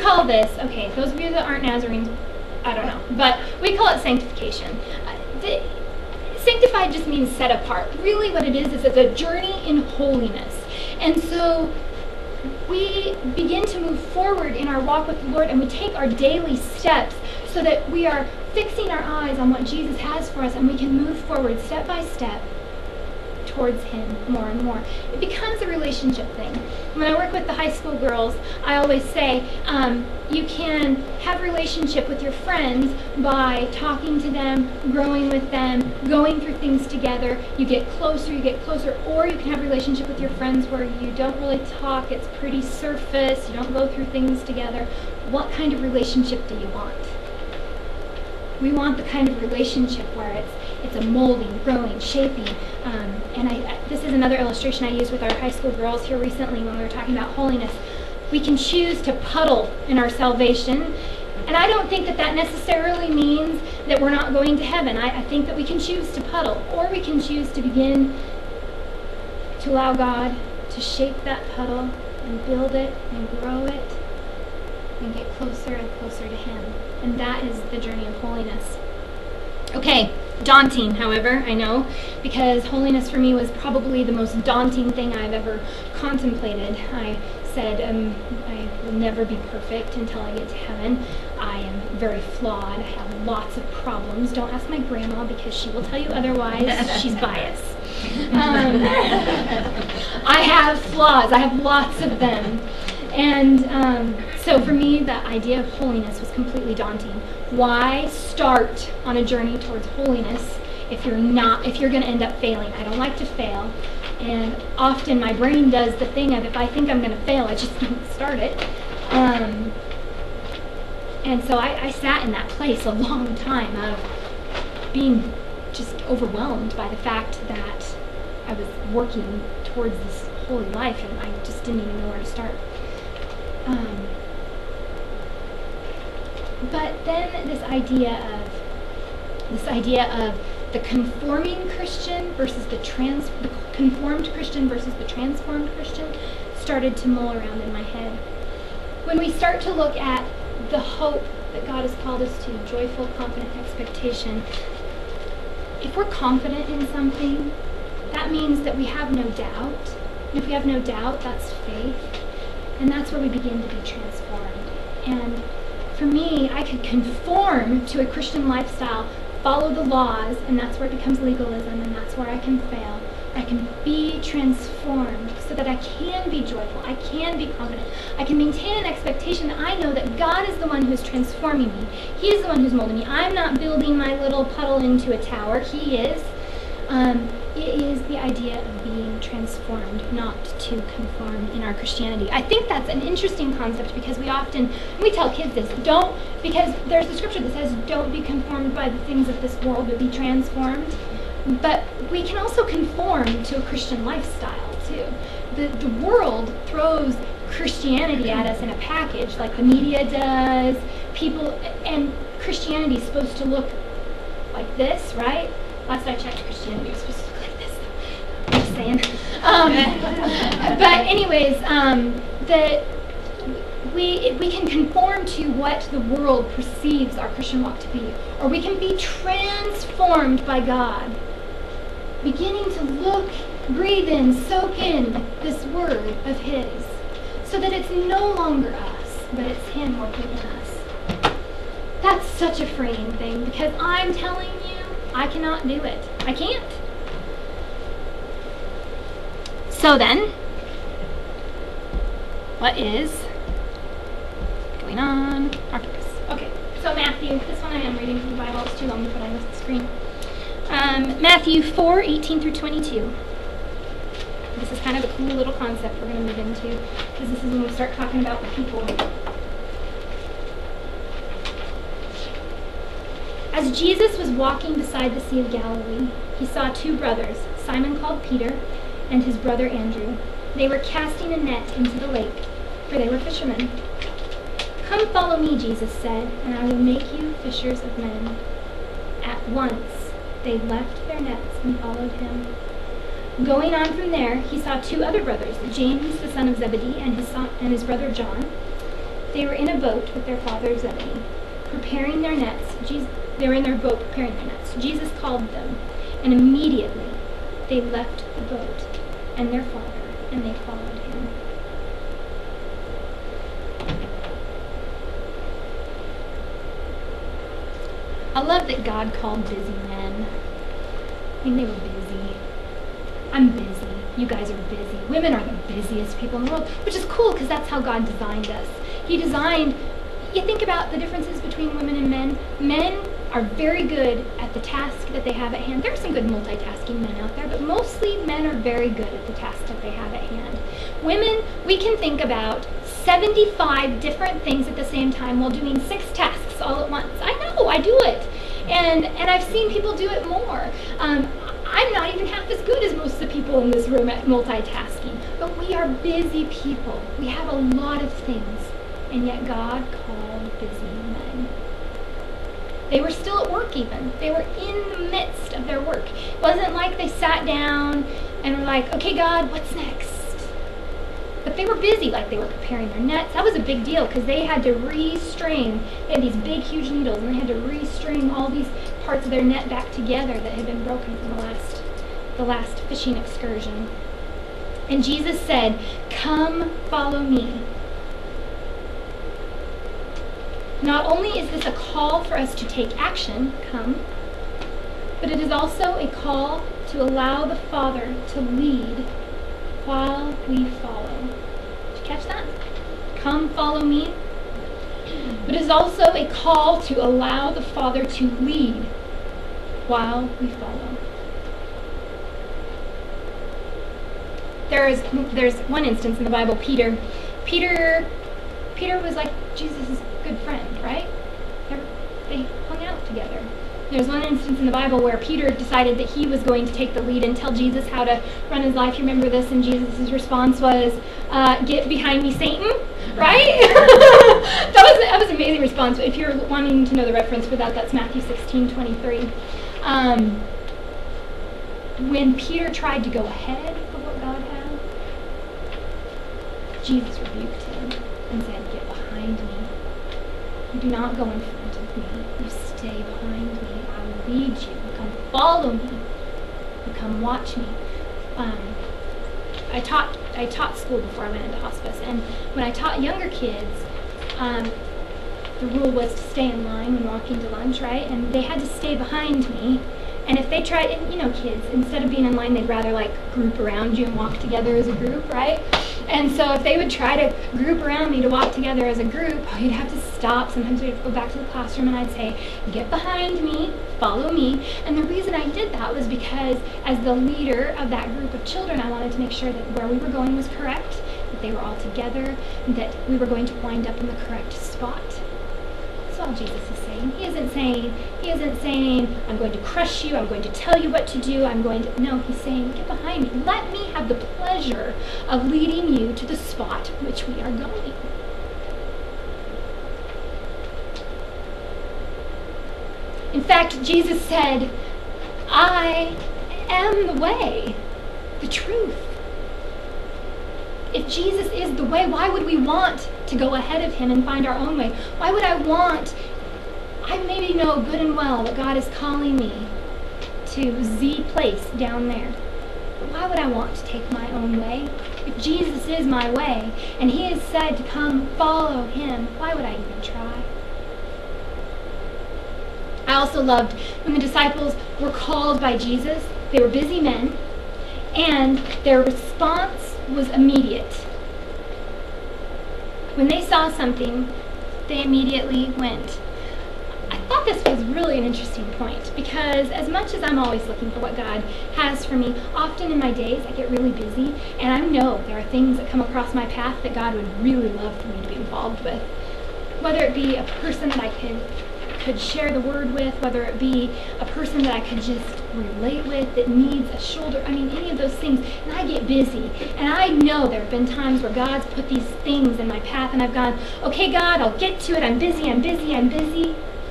call this, okay, those of you that aren't Nazarenes, I don't know, but we call it sanctification. Sanctified just means set apart. Really what it is it's a journey in holiness. And so we begin to move forward in our walk with the Lord, and we take our daily steps so that we are fixing our eyes on what Jesus has for us, and we can move forward step by step towards him more and more. It becomes a relationship thing. When I work with the high school girls, I always say, you can have a relationship with your friends by talking to them, growing with them, going through things together. You get closer, or you can have a relationship with your friends where you don't really talk, it's pretty surface, you don't go through things together. What kind of relationship do you want? We want the kind of relationship where it's a molding, growing, shaping. And this is another illustration I used with our high school girls here recently when we were talking about holiness. We can choose to puddle in our salvation. And I don't think that necessarily means that we're not going to heaven. I think that we can choose to puddle, or we can choose to begin to allow God to shape that puddle and build it and grow it and get closer and closer to him. And that is the journey of holiness. Okay, daunting, however, I know, because holiness for me was probably the most daunting thing I've ever contemplated. I said, I will never be perfect until I get to heaven. I am very flawed. I have lots of problems. Don't ask my grandma because she will tell you otherwise. She's biased. I have flaws. I have lots of them. And so for me, the idea of holiness was completely daunting. Why start on a journey towards holiness if you're going to end up failing? I don't like to fail. And often my brain does the thing of, if I think I'm going to fail, I just don't start it. And so I sat in that place a long time of being just overwhelmed by the fact that I was working towards this holy life, and I just didn't even know where to start. But then this idea of the conforming Christian versus the conformed Christian versus the transformed Christian started to mull around in my head. When we start to look at the hope that God has called us to, joyful, confident expectation, if we're confident in something, that means that we have no doubt. And if we have no doubt, that's faith. And that's where we begin to be transformed. And for me, I could conform to a Christian lifestyle, follow the laws, and that's where it becomes legalism, and that's where I can fail. I can be transformed so that I can be joyful, I can be confident, I can maintain an expectation that I know that God is the one who's transforming me. He is the one who's molding me. I'm not building my little puddle into a tower. He is. It is the idea of being transformed, not to conform in our Christianity. I think that's an interesting concept because we tell kids this, because there's the scripture that says, don't be conformed by the things of this world, but be transformed. But we can also conform to a Christian lifestyle, too. The world throws Christianity at us in a package, like the media does, and Christianity is supposed to look like this, right? Last I checked, Christianity was supposed to look like this. I'm just saying. But anyways, we can conform to what the world perceives our Christian walk to be, or we can be transformed by God, beginning to look, breathe in, soak in this word of His, so that it's no longer us, but it's Him working in us. That's such a freeing thing, because I'm telling you, I cannot do it. I can't. So then, what is going on after this? Okay, so Matthew, this one I am reading from the Bible. It's too long to put on the screen. Matthew 4:18 through 22. This is kind of a cool little concept we're going to move into, because this is when we start talking about the people. As Jesus was walking beside the Sea of Galilee, he saw two brothers, Simon called Peter and his brother Andrew. They were casting a net into the lake, for they were fishermen. "Come follow me," Jesus said, "and I will make you fishers of men." At once they left their nets and followed him. Going on from there, he saw two other brothers, James the son of Zebedee and his brother John. They were in a boat with their father Zebedee, preparing their nets. They were in their boat preparing their nets. Jesus called them, and immediately they left the boat and their father, and they followed him. I love that God called busy men. I mean, they were busy. I'm busy. You guys are busy. Women are the busiest people in the world, which is cool because that's how God designed us. He designed, you think about the differences between women and men. Men are very good at the task that they have at hand. There are some good multitasking men out there, but mostly men are very good at the task that they have at hand. Women, we can think about 75 different things at the same time while doing 6 tasks all at once. I know, I do it. And I've seen people do it more. I'm not even half as good as most of the people in this room at multitasking, but we are busy people. We have a lot of things, and yet God called busy men. They were still at work even. They were in the midst of their work. It wasn't like they sat down and were like, okay, God, what's next? But they were busy, like they were preparing their nets. That was a big deal because they had to restring. They had these big, huge needles, and they had to restring all these parts of their net back together that had been broken from the last fishing excursion. And Jesus said, "Come, follow me." Not only is this a call for us to take action, come, but it is also a call to allow the Father to lead while we follow. Did you catch that? Come, follow me. But it is also a call to allow the Father to lead while we follow. There's one instance in the Bible, Peter was like Jesus' good friend, right? They hung out together. There's one instance in the Bible where Peter decided that he was going to take the lead and tell Jesus how to run his life. You remember this? And Jesus' response was, "Get behind me, Satan." Right? that was an amazing response. If you're wanting to know the reference for that, that's Matthew 16:23. When Peter tried to go ahead of what God had, Jesus rebuked him and said, "Get behind me. You do not go in front of me. You stay behind me. I will lead you. You come follow me. You come watch me." I taught school before I went into hospice, and when I taught younger kids, the rule was to stay in line when walking to lunch, right? And they had to stay behind me. And if they tried, and you know, kids, instead of being in line, they'd rather like group around you and walk together as a group, right? And so if they would try to group around me to walk together as a group, you'd have to stop. Sometimes we'd go back to the classroom and I'd say, "Get behind me, follow me." And the reason I did that was because as the leader of that group of children, I wanted to make sure that where we were going was correct, that they were all together, that we were going to wind up in the correct spot. That's all Jesus is saying. He isn't saying, "I'm going to crush you, I'm going to tell you what to do, No, he's saying, "Get behind me. Let me have the pleasure of leading you to the spot which we are going." In fact, Jesus said, "I am the way, the truth." If Jesus is the way, why would we want to go ahead of him and find our own way? Why would I maybe know good and well that God is calling me to Z place down there. But why would I want to take my own way? If Jesus is my way, and he has said to come follow him, why would I even try? I also loved when the disciples were called by Jesus. They were busy men, and their response was immediate. When they saw something, they immediately went. I thought this was really an interesting point because as much as I'm always looking for what God has for me, often in my days I get really busy and I know there are things that come across my path that God would really love for me to be involved with. Whether it be a person that I could share the word with, whether it be a person that I could just relate with that needs a shoulder, any of those things, and I get busy. And I know there have been times where God's put these things in my path and I've gone, "Okay, God, I'll get to it, I'm busy.